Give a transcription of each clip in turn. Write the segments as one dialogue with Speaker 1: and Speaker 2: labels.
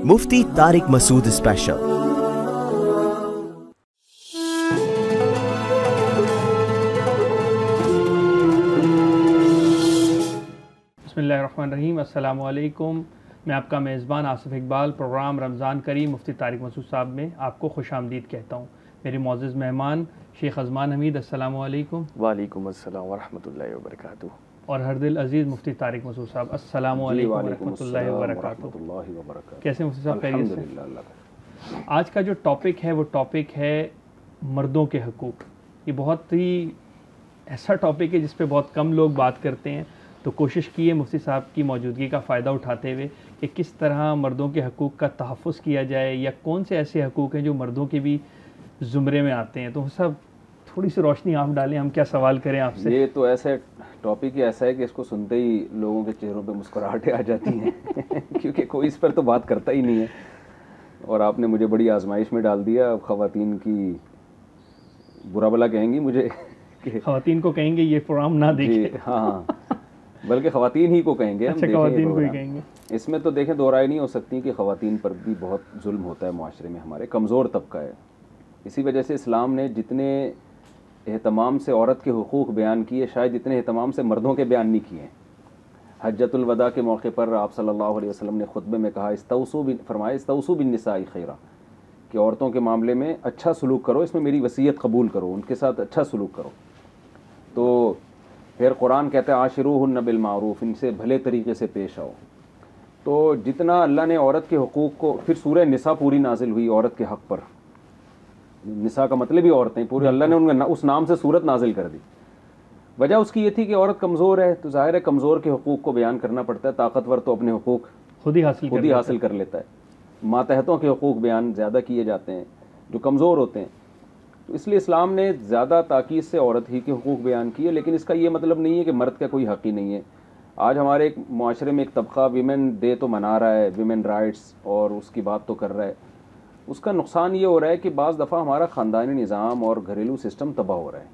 Speaker 1: मुफ्ती Tariq Masood special.
Speaker 2: बिस्मिल्लाहिर्रहमानिर्रहीम। अस्सलामु अलैकुम। मैं आपका मेज़बान आसिफ इकबाल प्रोग्राम रमज़ान करीम मुफ्ती तारिक मसूद साहब में आपको खुशामदीद कहता हूँ। मेरे मौज़िज़ मेहमान शेख अज़मान हमीद, अस्सलामु अलैकुम।
Speaker 3: वालेकुम अस्सलाम वरहमतुल्लाहि वबरकातुहू।
Speaker 2: और हर दिल अज़ीज़ मुफ्ती तारिक मसूद साहब, अस्सलामु अलैकुम वरहमतुल्लाहि वबरकातुहू। कैसे मुफ्ती साहब, खैरियत से?
Speaker 3: अल्हम्दुलिल्लाह।
Speaker 2: आज का जो टॉपिक है वो टॉपिक है मर्दों के हकूक़। ये बहुत ही ऐसा टॉपिक है जिस पे बहुत कम लोग बात करते हैं, तो कोशिश की है मुफ्ती साहब की मौजूदगी का फ़ायदा उठाते हुए कि किस तरह मर्दों के हकूक़ का तहफ़्फ़ुज़ किया जाए, या कौन से ऐसे हकूक़ हैं जो मर्दों के भी ज़ुमरे में आते हैं। तो सब थोड़ी सी रोशनी आप डालें, हम क्या सवाल करें आपसे।
Speaker 3: ये तो ऐसे टॉपिक ही ऐसा है कि इसको सुनते ही लोगों के चेहरों पे मुस्कुराहटें आ जाती हैं क्योंकि कोई इस पर तो बात करता ही नहीं है। और आपने मुझे बड़ी आजमाइश में डाल दिया। अब ख़वातीन की बुरा भला कहेंगी मुझे कि
Speaker 2: ख़वातीन को कहेंगे ये प्रोग्राम ना देखें।
Speaker 3: हाँ, बल्कि ख़वातीन ही को कहेंगे।
Speaker 2: अच्छा, ख़वातीन को ही कहेंगे।
Speaker 3: इसमें तो देखें, दो राय नहीं हो सकती कि ख़वातीन पर भी बहुत जुल्म होता है माशरे में। हमारे कमज़ोर तबका है, इसी वजह से इस्लाम ने जितने एहतमाम से औरत के हुकूक़ बयान किए, शायद इतने एहतमाम से मर्दों के बयान नहीं किए हैं। हज्जतुल वदा के मौके पर आप सल्लल्लाहु अलैहि वसल्लम ने खुतबे में कहा, इस्तौसू बिन निसाई खैरा, कि औरतों के मामले में अच्छा सलूक करो, इसमें मेरी वसीयत कबूल करो, उनके साथ अच्छा सलूक करो। तो फिर कुरान कहता है आशिरूहुन्ना बिल मारूफ, इनसे भले तरीके से पेश आओ। तो जितना अल्लाह ने औरत के हुकूक़ को, फिर सूरह निसा पूरी नाजिल हुई औरत के हक़ पर। निसा का मतलब ही औरतें, पूरे अल्लाह ने उनका उस नाम से सूरत नाजिल कर दी। वजह उसकी ये थी कि औरत कमज़ोर है, तो ज़ाहिर है कमज़ोर के हुकूक़ को बयान करना पड़ता है। ताकतवर तो अपने हुकूक़ खुद ही हासिल कर लेता है। मातहतों के हुकूक़ बयान ज़्यादा किए जाते हैं जो कमज़ोर होते हैं। तो इसलिए इस्लाम ने ज़्यादा ताकीद से औरत ही के हुकूक़ बयान किए। लेकिन इसका ये मतलब नहीं है कि मर्द का कोई हक़ ही नहीं है। आज हमारे एक माशरे में एक तबका वीमेन डे तो मना रहा है, वीमेन राइट्स, और उसकी बात तो कर रहा है। उसका नुकसान ये हो रहा है कि बाज़ दफ़ा हमारा ख़ानदानी निज़ाम और घरेलू सिस्टम तबाह हो रहा है।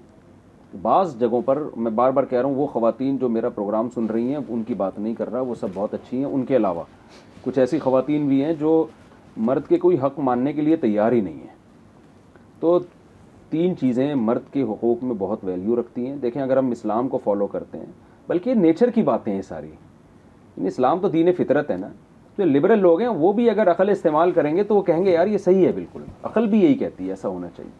Speaker 3: बाज़ जगहों पर, मैं बार बार कह रहा हूँ, वो ख़वातीन जो मेरा प्रोग्राम सुन रही हैं उनकी बात नहीं कर रहा, वो सब बहुत अच्छी हैं। उनके अलावा कुछ ऐसी ख़वातीन भी हैं जो मर्द के कोई हक़ मानने के लिए तैयार ही नहीं है। तो तीन चीज़ें मर्द के हुकूक़ में बहुत वैल्यू रखती हैं। देखें, अगर हम इस्लाम को फॉलो करते हैं, बल्कि ये नेचर की बातें हैं सारी, इस्लाम तो दीन फितरत है ना। जो लिबरल लोग हैं वो भी अगर अकल इस्तेमाल करेंगे तो वो कहेंगे यार ये सही है, बिल्कुल अकल भी यही कहती है, ऐसा होना चाहिए।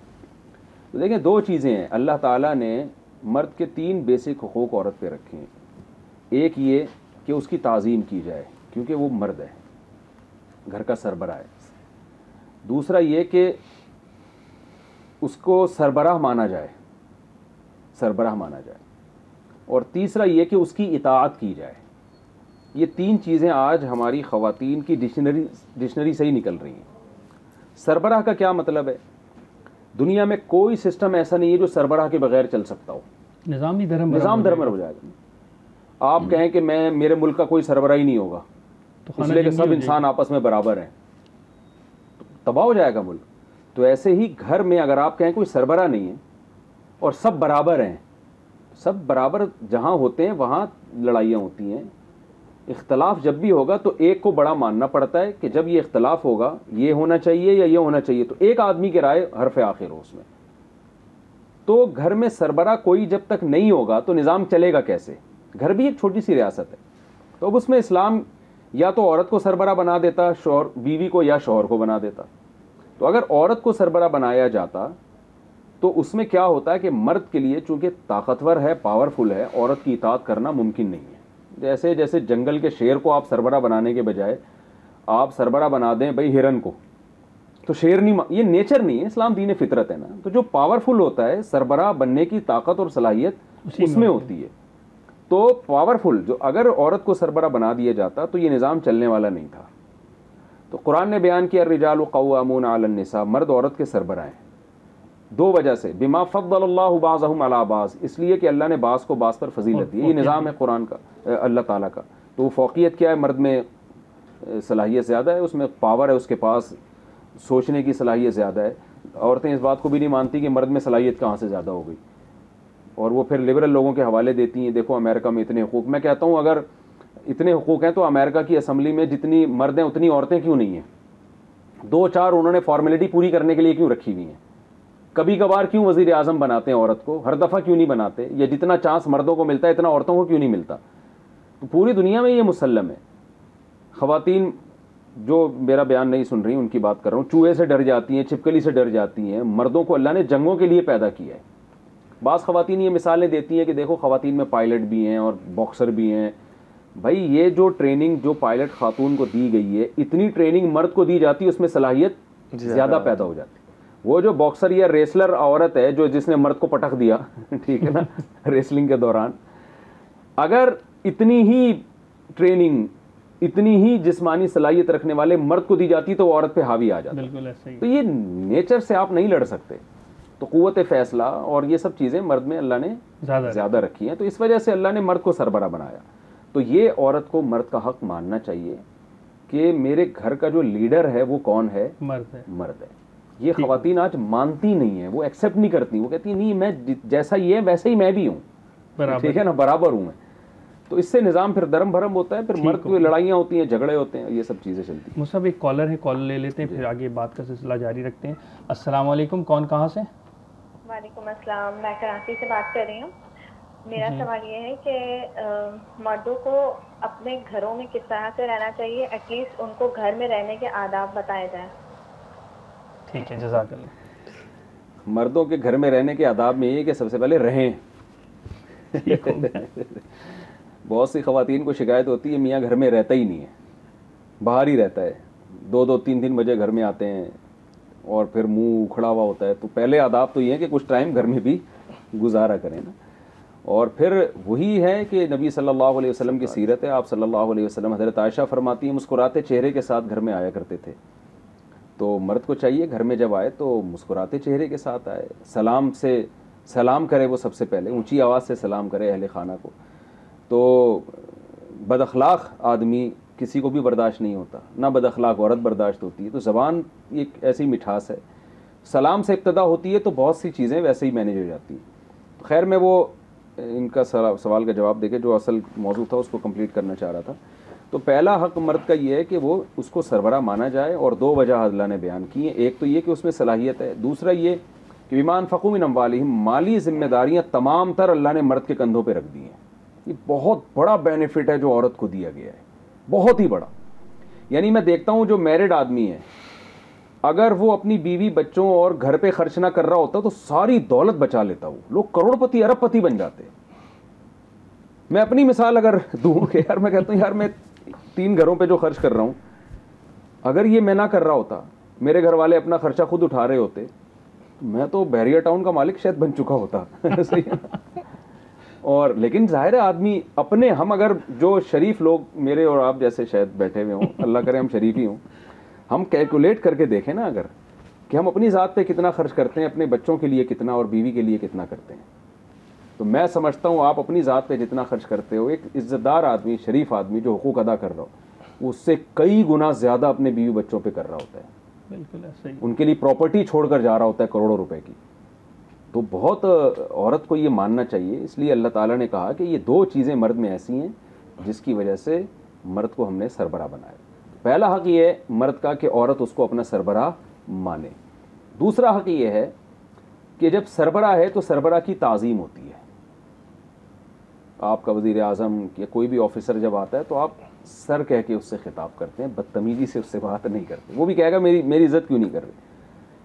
Speaker 3: तो देखें, दो चीज़ें हैं, अल्लाह ताला ने मर्द के तीन बेसिक हुकूक़ औरत पे रखे हैं। एक ये कि उसकी ताज़ीम की जाए क्योंकि वो मर्द है, घर का सरबराह है। दूसरा ये कि उसको सरबराह माना जाए। और तीसरा ये कि उसकी इताअत की जाए। ये तीन चीज़ें आज हमारी ख़वातीन की डिक्शनरी से ही निकल रही हैं। सरबराह का क्या मतलब है? दुनिया में कोई सिस्टम ऐसा नहीं है जो सरबराह के बगैर चल सकता हो। निज़ाम धर्मर हो जाएगा। आप कहें कि मेरे मुल्क का कोई सरबराह ही नहीं होगा, तो इसलिए कि सब इंसान आपस में बराबर हैं, तो तबाह हो जाएगा मुल्क। तो ऐसे ही घर में अगर आप कहें कोई सरबराह नहीं है और सब बराबर हैं, सब बराबर जहाँ होते हैं वहाँ लड़ाइयाँ होती हैं। इख्तलाफ जब भी होगा तो एक को बड़ा मानना पड़ता है कि जब ये इख्तलाफ होगा, ये होना चाहिए या ये होना चाहिए, तो एक आदमी की राय हरफ आखिर हो उसमें। तो घर में सरबरा कोई जब तक नहीं होगा तो निज़ाम चलेगा कैसे? घर भी एक छोटी सी रियासत है। तो अब उसमें इस्लाम या तो औरत को सरबरा बना देता, शौहर बीवी को, या शौहर को बना देता। तो अगर औरत को सरबरा बनाया जाता तो उसमें क्या होता है कि मर्द के लिए, चूंकि ताकतवर है, पावरफुल है, औरत की इताअत करना मुमकिन नहीं है। जैसे जैसे जंगल के शेर को आप सरबरा बनाने के बजाय आप सरबरा बना दें भाई हिरन को, तो शेर नहीं, ये नेचर नहीं है, इस्लाम दीन फितरत है ना। तो जो पावरफुल होता है, सरबरा बनने की ताकत और सलाहियत उसमें होती है। तो पावरफुल जो, अगर औरत को सरबरा बना दिया जाता तो ये निज़ाम चलने वाला नहीं था। तो कुरान ने बयान किया रिजालु क़व्वामून अलन निसा, मर्द औरत के सरबरा हैं। दो वजह से, बिमा फ़द्दलल्लाहु बाज़हुम अला बाज़, इसलिए कि अल्लाह ने बाज़ को बाज़ पर फजीलत दी। ये निज़ाम है कुरान का, अल्लाह ताला का। तो वो फ़ौक़ियत क्या है? मर्द में सलाहियत ज़्यादा है, उसमें पावर है, उसके पास सोचने की सलाहियत ज़्यादा है। औरतें इस बात को भी नहीं मानती कि मर्द में सलाहियत कहाँ से ज़्यादा हो गई, और वो फिर लिबरल लोगों के हवाले देती हैं, देखो अमेरिका में इतने हुकूक़। मैं कहता हूँ अगर इतने हुकूक़ हैं तो अमेरिका की असम्बली में जितनी मर्द हैं उतनी औरतें क्यों नहीं हैं? दो चार उन्होंने फॉर्मेलिटी पूरी करने के लिए क्यों रखी हुई हैं? कभी कभार क्यों वजीर आजम बनाते हैं औरत को, हर दफ़ा क्यों नहीं बनाते? या जितना चांस मर्दों को मिलता है इतना औरतों को क्यों नहीं मिलता? तो पूरी दुनिया में ये मुसल्लम है। ख़वातीन जो मेरा बयान नहीं सुन रही उनकी बात कर रहा हूँ, चूहे से डर जाती हैं, छिपकली से डर जाती हैं। मर्दों को अल्लाह ने जंगों के लिए पैदा किया है। बाज़ ख़वातीन ये मिसालें देती हैं कि देखो ख़वातीन में पायलट भी हैं और बॉक्सर भी हैं। भाई ये जो ट्रेनिंग जो पायलट खातून को दी गई है, इतनी ट्रेनिंग मर्द को दी जाती है, उसमें सलाहियत ज़्यादा पैदा हो जाती है। वो जो बॉक्सर या रेसलर औरत है जो जिसने मर्द को पटक दिया ठीक है ना रेसलिंग के दौरान, अगर इतनी ही ट्रेनिंग, इतनी ही जिस्मानी सलाहियत रखने वाले मर्द को दी जाती तो औरत पे हावी आ जाता।
Speaker 2: बिल्कुल ऐसा ही।
Speaker 3: तो ये नेचर से आप नहीं लड़ सकते। तो कुव्वत फैसला और ये सब चीज़ें मर्द में अल्लाह ने ज़्यादा रखी हैं, तो इस वजह से अल्लाह ने मर्द को सरबरा बनाया। तो ये औरत को मर्द का हक मानना चाहिए कि मेरे घर का जो लीडर है वो कौन है? मर्द है। ये ख़वातीन आज मानती नहीं है, वो एक्सेप्ट नहीं करती। वो कहती नहीं, मैं जैसा ये है वैसे ही मैं भी हूँ, ठीक है ना, बराबर हूँ मैं। तो इससे निज़ाम फिर दरम भरम होता है, फिर मर्द की लड़ाइयाँ होती हैं, झगड़े होते हैं, ये सब चीज़ें चलती हैं।
Speaker 2: मुझे एक कॉलर है, कॉल ले लेते हैं, फिर आगे बात का सिलसिला जारी रखते हैं। अस्सलाम वालेकुम, कौन कहाँ से?
Speaker 4: वालेकुम अस्सलाम, मैं कराची से बात कर रही हूँ। मेरा सवाल ये है कि मर्दों को अपने घरों में किस तरह से रहना चाहिए, एटलीस्ट उनको घर में रहने के आदाब बताए जाए।
Speaker 2: ठीक है, जज़ाकल्लाह।
Speaker 3: मर्दों के घर में रहने के आदाब में ये कि सबसे पहले रहें। बहुत सी ख़वातीन को शिकायत होती है मियाँ घर में रहता ही नहीं है, बाहर ही रहता है, 2-2 3-3 बजे घर में आते हैं और फिर मुंह उखड़ा हुआ होता है। तो पहले आदाब तो ये है कि कुछ टाइम घर में भी गुजारा करें ना। और फिर वही है कि नबी सल्लल्लाहु अलैहि वसल्लम की सीरत है। आप सल्लल्लाहु अलैहि वसल्लम, हज़रत आयशा फरमाती हैं, मुस्कुराते चेहरे के साथ घर में आया करते थे। तो मर्द को चाहिए घर में जब आए तो मुस्कुराते चेहरे के साथ आए, सलाम से सलाम करे, वो सबसे पहले ऊंची आवाज़ से सलाम करे अहले खाना को। तो बदअखलाक आदमी किसी को भी बर्दाश्त नहीं होता, ना बदअखलाक औरत बर्दाश्त होती है। तो ज़बान एक ऐसी मिठास है, सलाम से इब्तदा होती है तो बहुत सी चीज़ें वैसे ही मैनेज हो जाती हैं। खैर मैं वो इनका सवाल का जवाब देके जो असल मौजू था उसको कंप्लीट करना चाह रहा था। तो पहला हक मर्द का ये है कि वो उसको सरबरा माना जाए, और 2 वजह अल्लाह ने बयान की हैं। एक तो ये कि उसमें सलाहियत है, दूसरा ये कि विमान फ़क़ू मिन अम्वालिहिम, माली ज़िम्मेदारियाँ तमाम तर अल्लाह ने मर्द के कंधों पर रख दी हैं। ये बहुत बड़ा बेनिफिट है जो औरत को दिया गया है, बहुत ही बड़ा। यानी मैं देखता हूँ जो मैरिड आदमी है, अगर वो अपनी बीवी बच्चों और घर पे खर्च ना कर रहा होता तो सारी दौलत बचा लेता। वो लोग करोड़पति अरबपति बन जाते। मैं अपनी मिसाल अगर दूँ कि यार मैं कहता हूँ यार मैं 3 घरों पे जो खर्च कर रहा हूँ, अगर ये मैं ना कर रहा होता, मेरे घर वाले अपना खर्चा खुद उठा रहे होते, मैं तो बहरिया टाउन का मालिक शायद बन चुका होता। सही है। और लेकिन जाहिर है आदमी अपने, हम अगर जो शरीफ लोग मेरे और आप जैसे शायद बैठे हुए हों, अल्लाह करे हम शरीफ ही हों, हम कैलकुलेट करके देखें ना अगर कि हम अपनी ज़ात पे कितना खर्च करते हैं, अपने बच्चों के लिए कितना और बीवी के लिए कितना करते हैं। तो मैं समझता हूँ आप अपनी ज़ात पे जितना खर्च करते हो, एक इज़्ज़तदार आदमी, शरीफ आदमी जो हुकूक अदा कर रहा हो, उससे कई गुना ज़्यादा अपने बीवी बच्चों पे कर रहा होता है।
Speaker 2: बिल्कुल ऐसा ही।
Speaker 3: उनके लिए प्रॉपर्टी छोड़कर जा रहा होता है करोड़ों रुपए की। तो बहुत औरत को ये मानना चाहिए। इसलिए अल्लाह ताला ने कहा कि ये 2 चीज़ें मर्द में ऐसी हैं जिसकी वजह से मर्द को हमने सरबरा बनाया। पहला हक़ ये है मर्द का कि औरत उसको अपना सरबरा माने। दूसरा हक़ ये है कि जब सरबरा है तो सरबरा की ताज़ीम होती है। आपका वज़ीर आज़म या कोई भी ऑफिसर जब आता है तो आप सर कह के उससे खिताब करते हैं, बदतमीज़ी से उससे बात नहीं करते। वो भी कहेगा मेरी इज़्ज़त क्यों नहीं कर रही।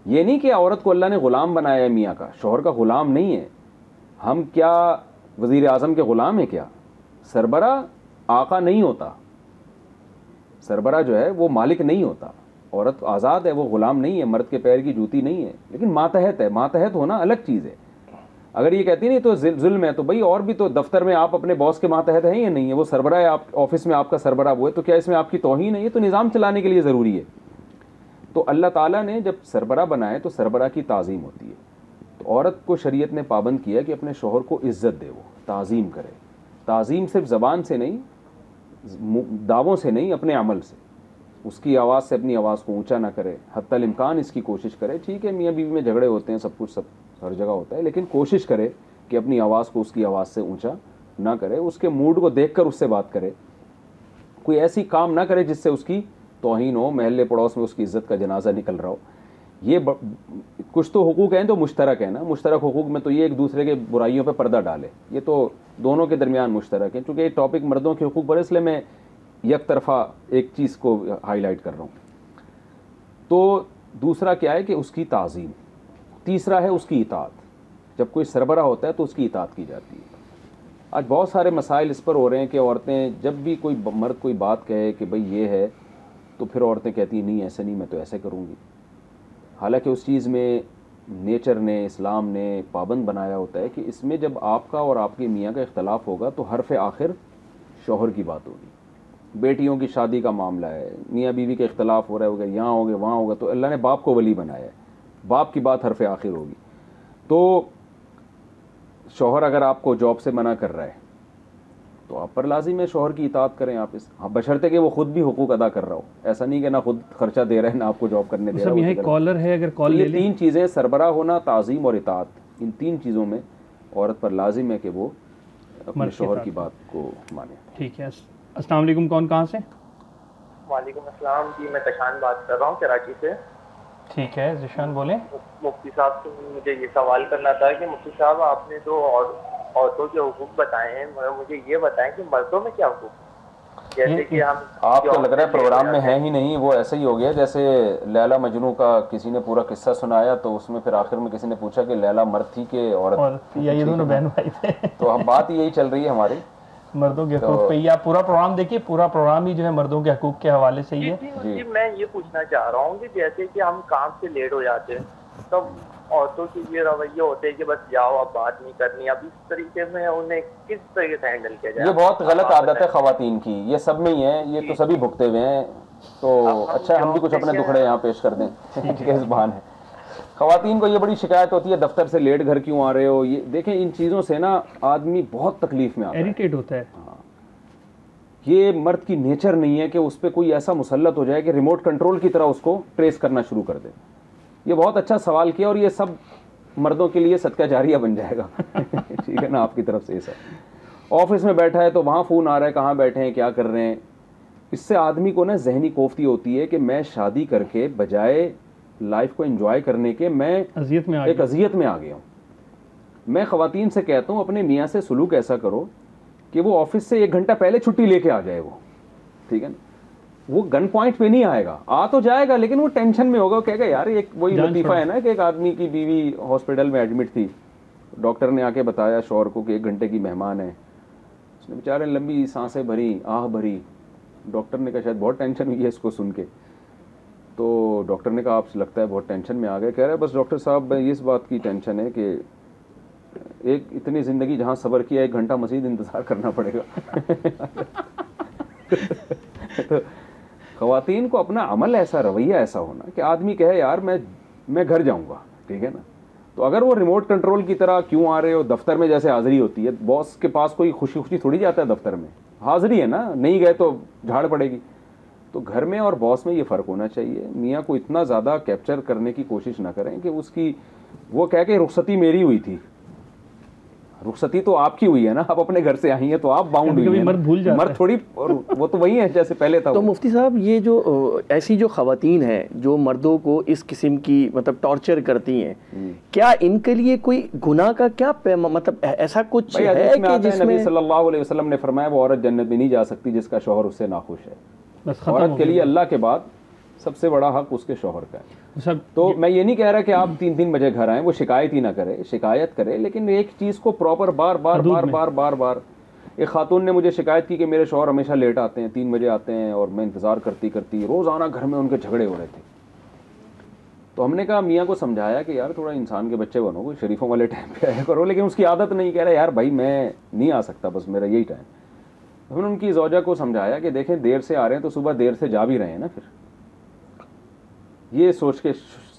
Speaker 3: ये नहीं कि औरत को अल्लाह ने ग़ुलाम बनाया है, मियाँ का, शौहर का ग़ुलाम नहीं है। हम क्या वज़ीर आज़म के ग़ुलाम हैं क्या? सरबरा आका नहीं होता, सरबरा जो है वो मालिक नहीं होता। औरत आज़ाद है, वो ग़ुलाम नहीं है, मर्द के पैर की जूती नहीं है, लेकिन मातहत है। मातहत होना अलग चीज़ है। अगर ये कहती नहीं तो जुल्म है, तो भाई और भी तो दफ्तर में आप अपने बॉस के मातहत हैं या नहीं है? वो सरबरा है, आप ऑफिस में आपका सरबरा वो है, तो क्या इसमें आपकी तौहीन है? ये तो निज़ाम चलाने के लिए ज़रूरी है। तो अल्लाह ताला ने जब सरबरा बनाए तो सरबरा की ताज़ीम होती है। तो औरत को शरीयत ने पाबंद किया कि अपने शोहर को इज़्ज़त दे, वो ताज़ीम करे। ताज़ीम सिर्फ ज़बान से नहीं, दावों से नहीं, अपने अमल से। उसकी आवाज़ से अपनी आवाज़ को ऊंचा ना करे, हत्तल इम्कान इसकी कोशिश करे। ठीक है, मियाँ बीवी में झगड़े होते हैं, सब कुछ सब हर जगह होता है, लेकिन कोशिश करे कि अपनी आवाज़ को उसकी आवाज़ से ऊंचा ना करे। उसके मूड को देखकर उससे बात करे, कोई ऐसी काम ना करे जिससे उसकी तौहीन हो, महल्ले पड़ोस में उसकी इज़्ज़त का जनाजा निकल रहा हो। ये कुछ तो हुकूक हैं तो मुश्तरक है ना, मुश्तरक हुकूक में तो ये एक दूसरे के बुराइयों पे पर्दा डाले, ये तो दोनों के दरमियान मुश्तरक है। चूँकि ये टॉपिक मर्दों के हुकूक पर, इसलिए मैं एक तरफा एक चीज़ को हाईलाइट कर रहा हूँ। तो दूसरा क्या है कि उसकी ताज़ीम, तीसरा है उसकी इताअत। जब कोई सरबरा होता है तो उसकी इताअत की जाती है। आज बहुत सारे मसाइल इस पर हो रहे हैं कि औरतें जब भी कोई मर्द कोई बात कहे कि भाई ये है, तो फिर औरतें कहती हैं नहीं ऐसे नहीं, मैं तो ऐसे करूँगी। हालांकि उस चीज़ में नेचर ने, इस्लाम ने पाबंद बनाया होता है कि इसमें जब आपका और आपके मियाँ का इख्तलाफ होगा तो हरफ आखिर शौहर की बात होगी। बेटियों की शादी का मामला है, मियाँ बीवी के इख्तलाफ हो रहा है, होगा यहाँ होगे वहाँ होगा, तो अल्लाह ने बाप को वली बनाया है, बाप की बात हरफ आखिर होगी। तो शौहर अगर आपको जॉब से मना कर रहा है तो आप पर लाजिम है शौहर की इताअत करें आप इस, हाँ, बशर्ते कि वो खुद भी हुकूक अदा कर रहा हो। ऐसा नहीं कि ना खुद खर्चा दे रहा है ना आपको जॉब करने दे रहा है।
Speaker 2: सब कॉलर है, अगर कॉल
Speaker 3: ये
Speaker 2: ले
Speaker 3: तीन चीज़ें, सरबरा होना, ताज़ीम और इताअत, इन तीन चीज़ों में औरत पर लाजिम है कि वो अपने शौहर की बात को माने।
Speaker 2: ठीक है। अस्सलाम वालेकुम, कौन कहाँ से?
Speaker 5: वालेकुम अस्सलाम जी, मैं तशान बात कर रहा हूँ कराची से।
Speaker 2: ठीक है जिशान बोले।
Speaker 5: मुफ्ती साहब से मुझे ये सवाल करना था कि मुफ्ती साहब आपने जो औरतों के हुकूक बताए हैं, मगर मुझे ये बताएं कि मर्दों में क्या हुकूक, जैसे कि हम
Speaker 3: आपको लग रहा है प्रोग्राम में है ही नहीं, वो ऐसे ही हो गया जैसे लैला मजनू का किसी ने पूरा किस्सा सुनाया तो उसमें फिर आखिर में किसी ने पूछा कि लैला मर्द थी कि औरत,
Speaker 2: ये दोनों बहन भाई थे।
Speaker 3: तो अब बात यही चल रही है हमारी
Speaker 2: मर्दों के हकूक पे। या पूरा प्रोग्राम देखिए, पूरा प्रोग्राम ही जो है मर्दों के हकूक के हवाले से ही है।
Speaker 5: जी मैं ये पूछना चाह रहा हूँ कि जैसे कि हम काम से लेट हो जाते हैं तब औरतों के ये रवैये होते हैं कि बस जाओ, अब बात नहीं करनी, अब इस तरीके में उन्हें किस तरीके से हैंडल किया जाए?
Speaker 3: ये बहुत गलत आदत है खवातीन की, ये सब में ही है, ये तो सभी भुगते हुए हैं। तो अच्छा हम भी कुछ अपने दुखड़े यहाँ पेश कर दें कि इस बहाने खवातीन को ये बड़ी शिकायत होती है दफ्तर से लेट घर क्यों आ रहे हो। ये देखें, इन चीज़ों से ना आदमी बहुत तकलीफ में आता है,
Speaker 2: इरिटेट होता है।
Speaker 3: ये मर्द की नेचर नहीं है कि उस पर कोई ऐसा मुसल्लत हो जाए कि रिमोट कंट्रोल की तरह उसको ट्रेस करना शुरू कर दे। ये बहुत अच्छा सवाल किया और ये सब मर्दों के लिए सदका जारिया बन जाएगा। ठीक है ना, आपकी तरफ से ये सब। ऑफिस में बैठा है तो वहाँ फ़ोन आ रहा है, कहाँ बैठे हैं, क्या कर रहे हैं। इससे आदमी को ना जहनी कोफ्ती होती है कि मैं शादी करके बजाय लाइफ को एंजॉय करने के मैं एक अजियत में आ गया हूँ। मैं ख़वातीन से कहता हूँ अपने मियाँ से सुलूक ऐसा करो कि वो ऑफिस से 1 घंटा पहले छुट्टी लेके आ जाए वो, ठीक है ना। वो गन पॉइंट पे नहीं आएगा, आ तो जाएगा लेकिन वो टेंशन में होगा, कहेगा यार एक वही लतीफ़ा है ना कि एक आदमी की बीवी हॉस्पिटल में एडमिट थी, डॉक्टर ने आके बताया शौहर को कि 1 घंटे की मेहमान है। उसने बेचारे लंबी सांसें भरी, आह भरी। डॉक्टर ने कहा शायद बहुत टेंशन हुई है इसको सुन के। तो डॉक्टर ने कहा आप लगता है बहुत टेंशन में आ गए। कह रहा है बस डॉक्टर साहब इस बात की टेंशन है कि एक इतनी ज़िंदगी जहाँ सब्र किया 1 घंटा मज़ीद इंतज़ार करना पड़ेगा। तो ख़वातीन को अपना अमल ऐसा, रवैया ऐसा होना कि आदमी कहे यार मैं घर जाऊँगा, ठीक है ना। तो अगर वो रिमोट कंट्रोल की तरह क्यों आ रहे हो, दफ्तर में जैसे हाज़िरी होती है, बॉस के पास कोई खुशी खुशी थोड़ी जाता है दफ्तर में, हाज़िरी है ना, नहीं गए तो झाड़ पड़ेगी। तो घर में और बॉस में ये फ़र्क होना चाहिए। मियाँ को इतना ज़्यादा कैप्चर करने की कोशिश ना करें कि उसकी वो कह के रुखसती मेरी हुई थी, रुखसती तो आपकी हुई है ना, आप अपने घर से आई हैं तो आप बाउंड हुई हैं।
Speaker 2: मर्द भूल जाता है,
Speaker 3: मर्द थोड़ी, और वो तो वही है जैसे पहले था।
Speaker 1: तो मुफ्ती साहब ये जो ऐसी जो ख़वातीन हैं जो मर्दों को इस किस्म की मतलब टॉर्चर करती हैं, क्या इनके लिए कोई गुनाह का क्या मतलब ऐसा कुछ है कि जिसमें
Speaker 3: नबी सल्लल्लाहु अलैहि वसल्लम ने फरमाया वो औरत जन्नत में नहीं जा सकती जिसका शौहर उससे नाखुश है। औरत के लिए अल्लाह के बाद सबसे बड़ा हक उसके शौहर का है। तो मैं ये नहीं कह रहा कि आप 3-3 बजे घर आएँ, वो शिकायत ही ना करे, शिकायत करे लेकिन एक चीज़ को प्रॉपर बार एक खातून ने मुझे शिकायत की कि मेरे शौहर हमेशा लेट आते हैं, 3 बजे आते हैं और मैं इंतज़ार करती रोज़ाना घर में उनके झगड़े हो रहे थे। तो हमने कहा मियाँ को समझाया कि यार थोड़ा इंसान के बच्चे बनो, कोई शरीफों वाले टाइम पे आया करो, लेकिन उसकी आदत नहीं। कह रहा यार भाई मैं नहीं आ सकता, बस मेरा यही टाइम। हमने उनकी ज़ौजा को समझाया कि देखें देर से आ रहे हैं तो सुबह देर से जा भी रहे हैं ना, फिर ये सोच के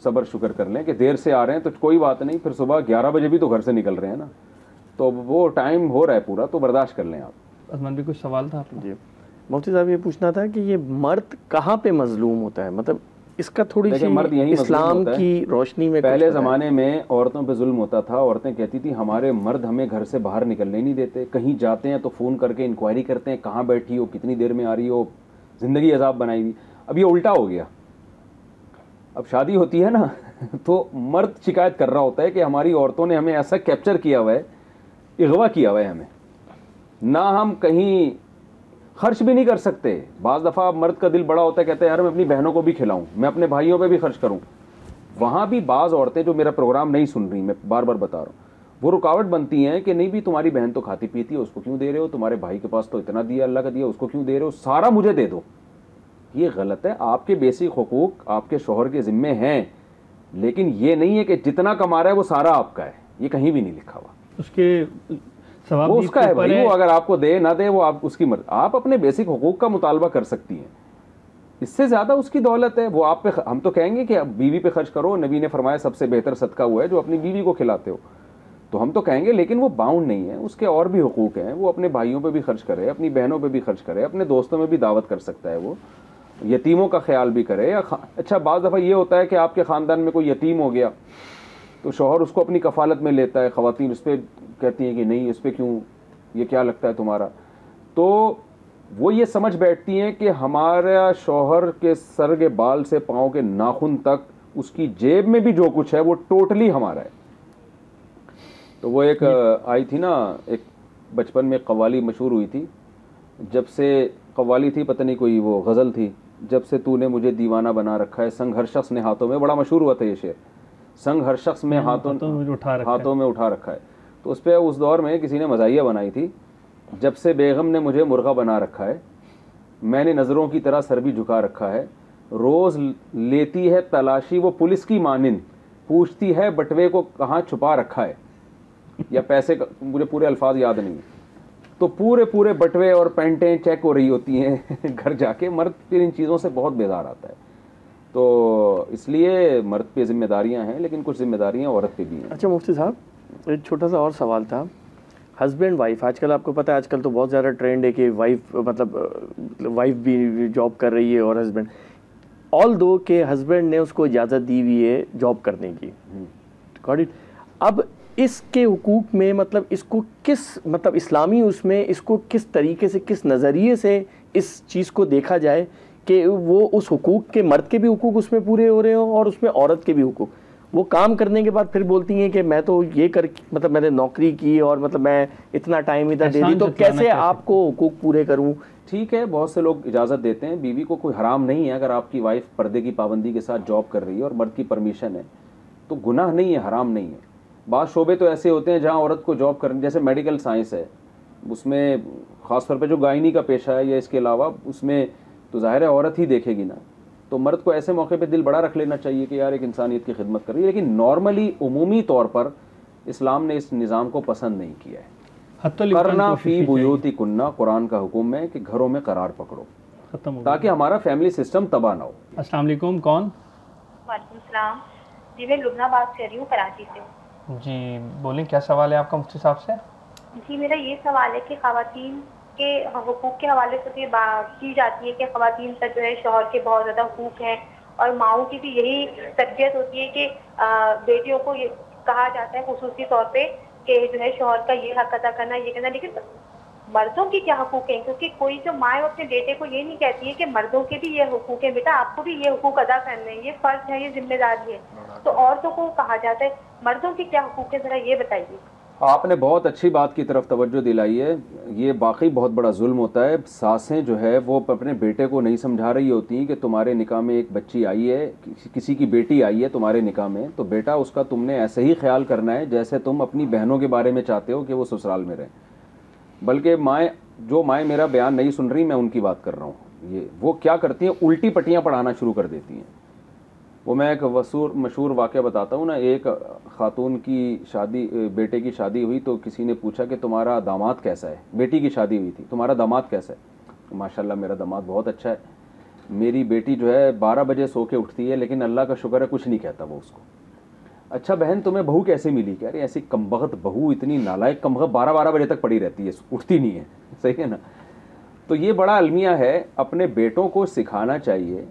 Speaker 3: सब्र शुक्र कर लें कि देर से आ रहे हैं तो कोई बात नहीं, फिर सुबह 11 बजे भी तो घर से निकल रहे हैं ना, तो वो टाइम हो रहा है पूरा, तो बर्दाश्त कर लें आप।
Speaker 2: अजमान भी कुछ सवाल था आपका?
Speaker 1: जी मुफ्ती साहब ये पूछना था कि ये मर्द कहाँ पे मजलूम होता है, मतलब इसका थोड़ी सी
Speaker 3: मर्द यही
Speaker 1: इस्लाम की रोशनी में।
Speaker 3: पहले ज़माने में औरतों पे जुल्म होता था, औरतें कहती थी हमारे मर्द हमें घर से बाहर निकलने नहीं देते, कहीं जाते हैं तो फ़ोन करके इंक्वायरी करते हैं कहाँ बैठी हो, कितनी देर में आ रही हो, ज़िंदगी अजाब बनाई हुई। अब ये उल्टा हो गया, अब शादी होती है ना तो मर्द शिकायत कर रहा होता है कि हमारी औरतों ने हमें ऐसा कैप्चर किया हुआ है, अगवा किया हुआ है हमें, ना हम कहीं खर्च भी नहीं कर सकते। बाज़ दफ़ा मर्द का दिल बड़ा होता है, कहते हैं यार मैं अपनी बहनों को भी खिलाऊं, मैं अपने भाइयों पे भी खर्च करूं। वहाँ भी बाज़ औरतें जो मेरा प्रोग्राम नहीं सुन रही, मैं बार बार बता रहा हूँ, वो रुकावट बनती हैं कि नहीं भी तुम्हारी बहन तो खाती पीती है, उसको क्यों दे रहे हो, तुम्हारे भाई के पास तो इतना दिया अल्लाह का दिया, उसको क्यों दे रहे हो, सारा मुझे दे दो। ये गलत है। आपके बेसिक हुकूक आपके शोहर के ज़िम्मे हैं, लेकिन ये नहीं है कि जितना कमा रहा है वो सारा आपका है, ये कहीं भी नहीं लिखा हुआ।
Speaker 2: उसके
Speaker 3: वो उसका है भाई, वो अगर आपको दे ना दे वो आप उसकी मर्जी। आप अपने बेसिक हुकूक का मुतालबा कर सकती हैं, इससे ज़्यादा उसकी दौलत है वो आप पे। हम तो कहेंगे कि बीवी पे खर्च करो, नबी ने फरमाया सबसे बेहतर सदका हुआ है जो अपनी बीवी को खिलाते हो, तो हम तो कहेंगे, लेकिन वो बाउंड नहीं है, उसके और भी हुकूक हैं। वो अपने भाइयों पे भी खर्च करे, अपनी बहनों पे भी खर्च करे, अपने दोस्तों में भी दावत कर सकता है, वो यतीमों का ख्याल भी करे। अच्छा बाज़ दफ़ा ये होता है कि आपके ख़ानदान में कोई यतीम हो गया तो शौहर उसको अपनी कफ़ालत में लेता है, ख़वातीन उस पर कहती हैं कि नहीं इस पर क्यों, ये क्या लगता है तुम्हारा, तो वो ये समझ बैठती हैं कि हमारा शौहर के सर के बाल से पाँव के नाखून तक, उसकी जेब में भी जो कुछ है वो टोटली हमारा है। तो वो एक आई थी ना, एक बचपन में कव्वाली मशहूर हुई थी, जब से कव्वाली थी, पता नहीं कोई वो गज़ल थी, जब से तूने मुझे दीवाना बना रखा है, संग हर शख्स ने हाथों में, बड़ा मशहूर हुआ था ये शेर, संग हर शख्स में हाथों में उठा रखा है। तो उस पर उस दौर में किसी ने मज़ाहिया बनाई थी, जब से बेगम ने मुझे मुर्गा बना रखा है, मैंने नज़रों की तरह सर भी झुका रखा है, रोज़ लेती है तलाशी वो पुलिस की मानिंद, पूछती है बटवे को कहाँ छुपा रखा है, या पैसे का, मुझे पूरे अल्फाज याद नहीं, तो पूरे पूरे बटवे और पेंटें चेक हो रही होती हैं घर जाके। मर्द फिर इन चीज़ों से बहुत बेजार आता है, तो इसलिए मर्द पे जिम्मेदारियां हैं, लेकिन कुछ जिम्मेदारियां औरत पे भी हैं।
Speaker 1: अच्छा मुफ्ती साहब, एक छोटा सा और सवाल था, हस्बैंड वाइफ, आजकल आपको पता है आजकल तो बहुत ज़्यादा ट्रेंड है कि वाइफ वाइफ भी जॉब कर रही है और हस्बैंड, ऑल दो के हस्बैंड ने उसको इजाज़त दी हुई है जॉब करने की, गॉट इट। अब इसके हुकूक में मतलब इसको किस मतलब इस्लामी उसमें इसको किस तरीके से, किस नज़रिए से इस चीज़ को देखा जाए कि वो उस हुकूक के, मर्द के भी हुकूक उसमें पूरे हो रहे हो और उसमें औरत के भी हुकूक। वो काम करने के बाद फिर बोलती हैं कि मैं तो ये कर, मतलब मैंने नौकरी की और मतलब मैं इतना टाइम इधर दे दी, तो कैसे आपको हुकूक पूरे करूं।
Speaker 3: ठीक है, बहुत से लोग इजाज़त देते हैं, बीवी को कोई हराम नहीं है, अगर आपकी वाइफ पर्दे की पाबंदी के साथ जॉब कर रही है और मर्द की परमिशन है तो गुनाह नहीं है, हराम नहीं है। बाद शोबे तो ऐसे होते हैं जहाँ औरत को जॉब करनी, जैसे मेडिकल साइंस है, उसमें ख़ासतौर पर जो गायनी का पेशा है या इसके अलावा, उसमें तो ज़ाहिर है औरत ही देखेगी ना, तो मर्द को ऐसे मौके पे दिल बड़ा रख लेना चाहिए कि यार एक इंसानियत की खिदमत कर रही है। लेकिन नॉर्मली उमूमी तौर पर इस्लाम ने इस निज़ाम को पसंद नहीं किया है। करना फ़ी बुयूती कुन्ना, कुरान का हुक्म है कि घरों में करार पकड़ो, ताकि हमारा फैमिली सिस्टम तबाह ना हो।
Speaker 2: अस्सलाम वालेकुम, कौन?
Speaker 4: वालेकुम सलाम जी, मैं लुबना बात कर रही हूँ कराची से।
Speaker 2: जी बोलें, क्या सवाल है आपका मुफ्ती साहब से?
Speaker 4: जी मेरा ये सवाल है कि ख़वातीन के हुकूक के हवाले से तो ये बात की जाती है कि ख़वातीन का जो है शौहर के बहुत ज़्यादा हुकूक हैं, और माओं की भी यही तरबियत होती है कि बेटियों को ये कहा जाता है खुसूसी तौर पे कि जो है शौहर का ये हक अदा करना, ये करना, लेकिन मर्दों की क्या हुकूक हैं? क्योंकि कोई जो माँ अपने बेटे को ये नहीं कहती है कि मर्दों के भी ये हुकूक है, बेटा आपको भी ये हुकूक अदा करने हैं, ये फ़र्ज है, ये जिम्मेदारी है। तो औरतों को कहा जाता है, मर्दों की क्या हुकूक है, ज़रा ये बताइए।
Speaker 3: आपने बहुत अच्छी बात की तरफ तवज्जो दिलाई है। ये वाकई बहुत बड़ा जुल्म होता है। सासें जो है वो अपने बेटे को नहीं समझा रही होती हैं कि तुम्हारे निकाह में एक बच्ची आई है, किसी की बेटी आई है तुम्हारे निकाह में, तो बेटा उसका तुमने ऐसे ही ख्याल करना है जैसे तुम अपनी बहनों के बारे में चाहते हो कि वो ससुराल में रहें। बल्कि जो माएँ मेरा बयान नहीं सुन रही, मैं उनकी बात कर रहा हूँ। ये वो क्या करती हैं, उल्टी पट्टियाँ पढ़ाना शुरू कर देती हैं। वो मैं एक मशहूर वाक़या बताता हूँ ना। एक ख़ातून की शादी, बेटे की शादी हुई, तो किसी ने पूछा कि तुम्हारा दामाद कैसा है। बेटी की शादी हुई थी, तुम्हारा दामाद कैसा है? तो माशाल्लाह मेरा दामाद बहुत अच्छा है, मेरी बेटी जो है 12 बजे सो के उठती है, लेकिन अल्लाह का शुक्र है कुछ नहीं कहता वो उसको। अच्छा बहन तुम्हें बहू कैसे मिली? कह रही ऐसी कमबख्त बहू, इतनी नालायक कमबख्त, 12 बजे तक पड़ी रहती है, उठती नहीं है। सही है ना? तो ये बड़ा अलमिया है। अपने बेटों को सिखाना चाहिए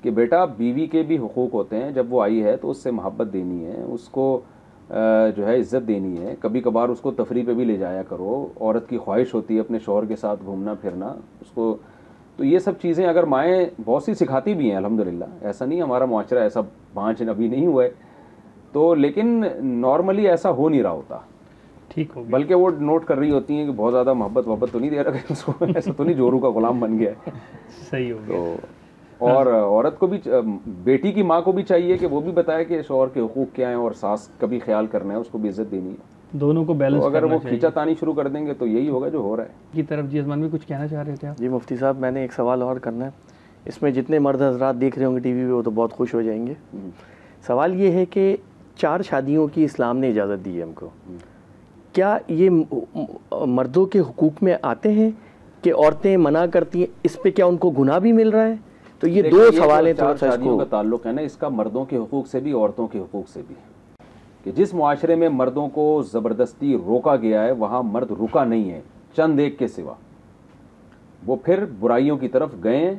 Speaker 3: कि बेटा बीवी के भी हुकूक होते हैं, जब वो आई है तो उससे मोहब्बत देनी है, उसको जो है इज़्ज़त देनी है। कभी कभार उसको तफरी पे भी ले जाया करो। औरत की ख्वाहिश होती है अपने शौहर के साथ घूमना फिरना, उसको तो ये सब चीज़ें अगर माएँ बहुत सी सिखाती भी हैं अल्हम्दुलिल्लाह, ऐसा नहीं हमारा मुआशरा ऐसा बांझ अभी नहीं हुआ है, तो लेकिन नॉर्मली ऐसा हो नहीं रहा होता,
Speaker 2: ठीक हो गया।
Speaker 3: बल्कि वो नोट कर रही होती हैं कि बहुत ज़्यादा मोहब्बत तो नहीं दे रहा उसको, ऐसा तो नहीं जोरू का गुलाम बन गया है।
Speaker 2: सही हो गया।
Speaker 3: तो और औरत को भी, बेटी की माँ को भी चाहिए कि वो भी बताए कि शौहर के हुकूक क्या हैं, और सास का भी ख्याल करना है, उसको भी इज्जत देनी है।
Speaker 2: दोनों को बैलेंस
Speaker 3: तो अगर
Speaker 2: करना
Speaker 3: वो
Speaker 2: चाहिए।
Speaker 3: खींचातानी शुरू कर देंगे तो यही होगा जो हो रहा है।
Speaker 2: की तरफ जी अजमान भी कुछ कहना चाह रहे थे आप?
Speaker 1: जी मुफ्ती साहब, मैंने एक सवाल और करना है। इसमें जितने मर्द हजरात देख रहे होंगे टीवी पे वो तो बहुत खुश हो जाएंगे। सवाल ये है कि 4 शादियों की इस्लाम ने इजाज़त दी है हमको, क्या ये मर्दों के हुकूक में आते हैं कि औरतें मना करती हैं, इस पे क्या उनको गुनाह भी मिल रहा है? तो ये दो सवाल हैं। थोड़ा सा
Speaker 3: शादियों का ताल्लुक है ना, इसका मर्दों के हुकूक से भी औरतों के हुकूक से भी, कि जिस मुआशरे में मर्दों को ज़बरदस्ती रोका गया है वहाँ मर्द रुका नहीं है चंद एक के सिवा, वो फिर बुराइयों की तरफ गए।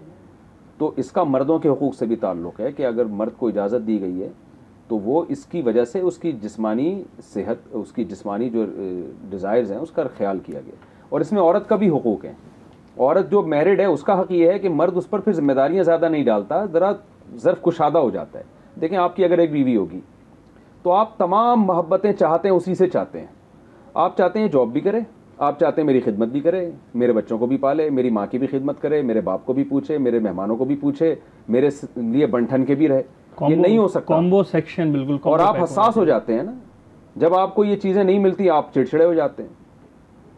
Speaker 3: तो इसका मर्दों के हुकूक से भी ताल्लुक़ है कि अगर मर्द को इजाज़त दी गई है तो वो इसकी वजह से उसकी जिस्मानी सेहत, उसकी जिस्मानी जो डिज़ायर्स हैं उसका ख्याल किया गया। और इसमें औरत का भी हुकूक है। औरत जो मैरिड है उसका हक़ ये है कि मर्द उस पर फिर जिम्मेदारियाँ ज़्यादा नहीं डालता, ज़रा ज़र्फ़ कुशादा हो जाता है। देखें, आपकी अगर एक बीवी होगी तो आप तमाम मोहब्बतें चाहते हैं, उसी से चाहते हैं। आप चाहते हैं जॉब भी करे, आप चाहते हैं मेरी खिदमत भी करे, मेरे बच्चों को भी पाले, मेरी माँ की भी खिदमत करे, मेरे बाप को भी पूछे, मेरे मेहमानों को भी पूछे, मेरे लिए बंठन के भी रहे। ये नहीं हो सकता।
Speaker 2: कॉम्बो सेक्शन बिल्कुल।
Speaker 3: और आप हसास हो जाते हैं ना, जब आपको ये चीज़ें नहीं मिलती आप चिड़चिड़े हो जाते हैं।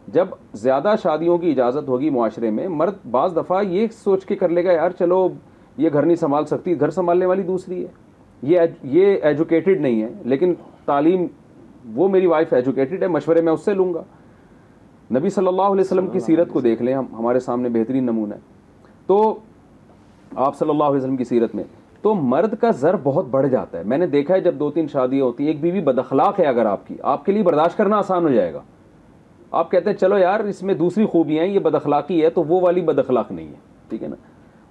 Speaker 3: जब ज़्यादा शादियों की इजाज़त होगी मुआशरे में, मर्द बाज़ दफ़ा ये सोच के कर लेगा, यार चलो ये घर नहीं संभाल सकती, घर संभालने वाली दूसरी है, ये एजुकेटेड नहीं है, लेकिन तालीम, वो मेरी वाइफ एजुकेटेड है, मशवरे मैं उससे लूँगा। नबी सल्लल्लाहु अलैहि वसल्लम की सीरत को देख लें, हम हमारे सामने बेहतरीन नमूना है। तो आप सल्लल्लाहु अलैहि वसल्लम की सीरत में तो मर्द का ज़र बहुत बढ़ जाता है। मैंने देखा है जब 2-3 शादियाँ होती हैं, एक बीवी बदअखलाक है अगर आपकी, आपके लिए बर्दाश्त करना आसान हो जाएगा। आप कहते हैं चलो यार इसमें दूसरी खूबियाँ हैं, ये बदअखलाकी है तो वो वाली बदअखलाक नहीं है, ठीक है ना।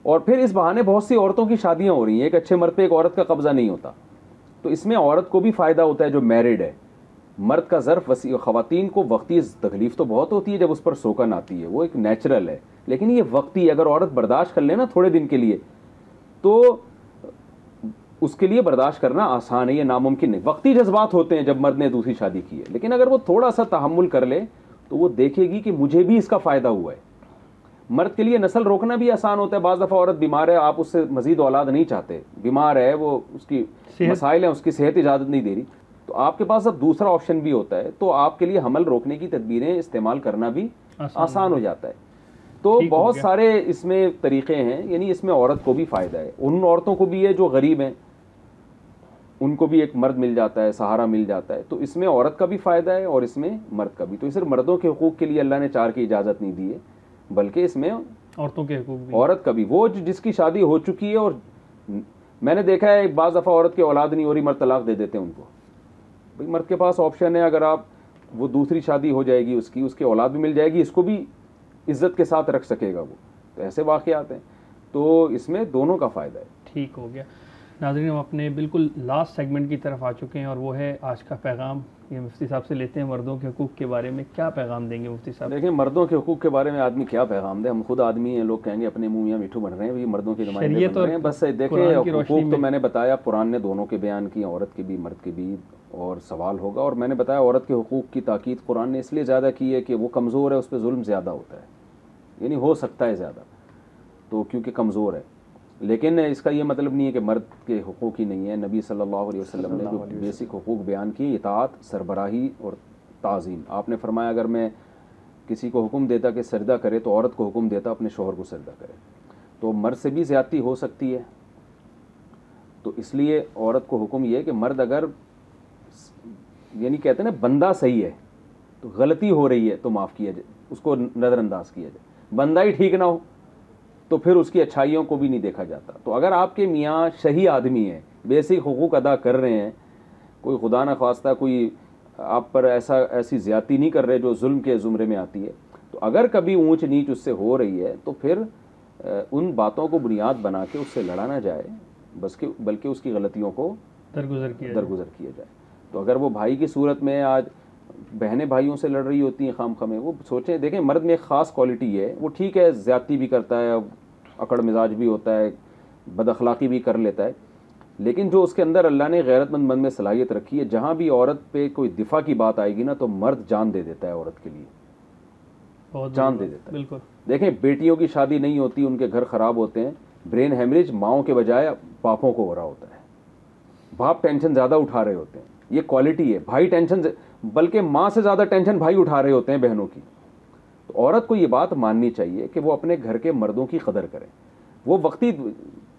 Speaker 3: और फिर इस बहाने बहुत सी औरतों की शादियाँ हो रही हैं, एक अच्छे मर्द पे एक औरत का कब्ज़ा नहीं होता। तो इसमें औरत को भी फ़ायदा होता है जो मैरिड है। मर्द का ज़र्फ़ वसी, ख़वातीन को वक्ती तकलीफ़ तो बहुत होती है जब उस पर सोकन आती है, वो एक नेचुरल है, लेकिन ये वक्ती, अगर औरत बर्दाश्त कर लेना थोड़े दिन के लिए तो उसके लिए बर्दाश्त करना आसान है, ये नामुमकिन नहीं। वक्ती जज्बात होते हैं जब मर्द ने दूसरी शादी की है, लेकिन अगर वो थोड़ा सा तहम्मुल कर ले तो वो देखेगी कि मुझे भी इसका फ़ायदा हुआ है। मर्द के लिए नस्ल रोकना भी आसान होता है। बाज़ दफ़ा औरत बीमार है, आप उससे मज़ीद औलाद नहीं चाहते, बीमार है वो, उसकी मसाइल हैं, उसकी सेहत इजाज़त नहीं दे रही, तो आपके पास अब दूसरा ऑप्शन भी होता है, तो आपके लिए हमल रोकने की तदबीरें इस्तेमाल करना भी आसान हो जाता है। तो बहुत सारे इसमें तरीक़े हैं, यानी इसमें औरत को भी फ़ायदा है, उन औरतों को भी है जो गरीब हैं, उनको भी एक मर्द मिल जाता है, सहारा मिल जाता है। तो इसमें औरत का भी फ़ायदा है और इसमें मर्द का भी। तो सिर्फ मर्दों के हुकूक के लिए अल्लाह ने 4 की इजाज़त नहीं दी है, बल्कि इसमें
Speaker 2: औरतों के हुकूक भी,
Speaker 3: औरत का भी, वो जिसकी शादी हो चुकी है। और मैंने देखा है बाज़ दफ़ा औरत की औलाद नहीं हो रही, मर्द तलाक दे देते हैं उनको। भाई मर्द के पास ऑप्शन है, अगर आप, वो दूसरी शादी हो जाएगी उसकी, उसकी औलाद भी मिल जाएगी, इसको भी इज़्ज़त के साथ रख सकेगा वो। तो ऐसे वाक़यात हैं, तो इसमें दोनों का फ़ायदा है।
Speaker 2: ठीक हो गया। नाज़रीन, हम अपने बिल्कुल लास्ट सेगमेंट की तरफ आ चुके हैं और वो है आज का पैगाम। ये मुफ्ती साहब से लेते हैं, मर्दों के हुकूक के बारे में क्या पैगाम देंगे मुफ्ती साहब?
Speaker 3: देखिए, मर्दों के हुकूक के बारे में आदमी क्या पैगाम दे, हम खुद आदमी हैं, लोग कहेंगे अपने मुँह मियां मिठू बन रहे हैं, ये मर्दों के नुमाइंदे बन रहे हैं। बस देखें, हुकूक तो मैंने बताया, कुरान ने दोनों के बयान किए, औरत के भी मर्द के भी, और सवाल होगा। और मैंने बताया औरत के हुकूक की ताकीद कुरान ने इसलिए ज़्यादा की है कि वो कमज़ोर है, उस पर जुल्म ज़्यादा होता है, यानी हो सकता है ज़्यादा, तो क्योंकि कमज़ोर है। लेकिन इसका ये मतलब नहीं है कि मर्द के हुकूक ही नहीं है। नबी सल्लल्लाहु अलैहि वसल्लम ने जो बेसिक हुकूक बयान किए, इताअत, सरबराही और ताज़ीम। आपने फरमाया अगर मैं किसी को हुक्म देता कि सजदा करे तो औरत को हुक्म देता अपने शोहर को सजदा करे। तो मर्द से भी ज़्यादती हो सकती है, तो इसलिए औरत को हुक्म ये है कि मर्द अगर, यानी कहते हैं ना, बंदा सही है तो गलती हो रही है तो माफ़ किया जाए, उसको नज़रअंदाज किया जाए। बंदा ही ठीक ना हो तो फिर उसकी अच्छाइयों को भी नहीं देखा जाता। तो अगर आपके मियाँ सही आदमी हैं, बेसिक हुकूक अदा कर रहे हैं, कोई खुदा न खास्ता कोई आप पर ऐसी ज़्यादती नहीं कर रहे जो जुल्म के ज़ुमरे में आती है, तो अगर कभी ऊंच नीच उससे हो रही है तो फिर उन बातों को बुनियाद बना के उससे लड़ा ना जाए, बल्कि उसकी गलतियों को दरगुजर किया जाए। तो अगर वो भाई की सूरत में, आज बहनें भाइयों से लड़ रही होती हैं खाम खामे, वो सोचें, देखें मर्द में एक ख़ास क्वालिटी है, वो ठीक है ज़्यादती भी करता है, अकड़ मिजाज भी होता है, बदअखलाक़ी भी कर लेता है, लेकिन जो उसके अंदर अल्लाह ने गैरतमंद मन में सलाहियत रखी है, जहाँ भी औरत पे कोई दिफा की बात आएगी ना तो मर्द जान दे देता है औरत के लिए, जान दे देता है।
Speaker 2: बिल्कुल।
Speaker 3: देखें, बेटियों की शादी नहीं होती, उनके घर ख़राब होते हैं, ब्रेन हेमरेज माओं के बजाय बापों को हो रहा होता है, बाप टेंशन ज़्यादा उठा रहे होते हैं, ये क्वालिटी है। भाई टेंशन, बल्कि माँ से ज़्यादा टेंशन भाई उठा रहे होते हैं बहनों की। तो औरत को ये बात माननी चाहिए कि वो अपने घर के मर्दों की कदर करें। वो वक्ती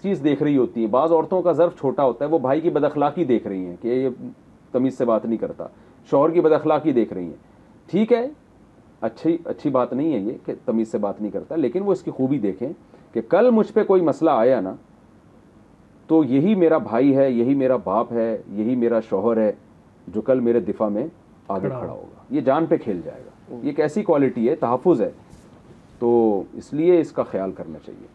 Speaker 3: चीज़ देख रही होती है, बाज़ औरतों का ज़र्फ छोटा होता है, वो भाई की बदअखलाक़ी देख रही हैं कि ये तमीज़ से बात नहीं करता, शौहर की बदअखलाक़ी देख रही हैं। ठीक है, अच्छी बात नहीं है ये कि तमीज़ से बात नहीं करता, लेकिन वो इसकी खूबी देखें कि कल मुझ पे कोई मसला आया ना तो यही मेरा भाई है, यही मेरा बाप है, यही मेरा शौहर है जो कल मेरे दिफा में आगे खड़ा होगा, ये जान पे खेल जाएगा। ये एक ऐसी क्वालिटी है, तहफ़्फ़ुज़ है, तो इसलिए इसका ख्याल करना चाहिए।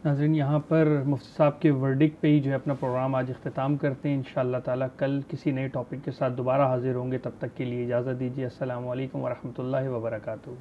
Speaker 2: नाज़रीन, यहाँ पर मुफ्ती साहब के वर्डिक्ट पे ही जो है अपना प्रोग्राम आज इख्तिताम करते हैं। इंशाअल्लाह ताला कल किसी नए टॉपिक के साथ दोबारा हाजिर होंगे, तब तक के लिए इजाज़त दीजिए। अस्सलामु अलैकुम वरहमतुल्लाहि वबरकातुहू।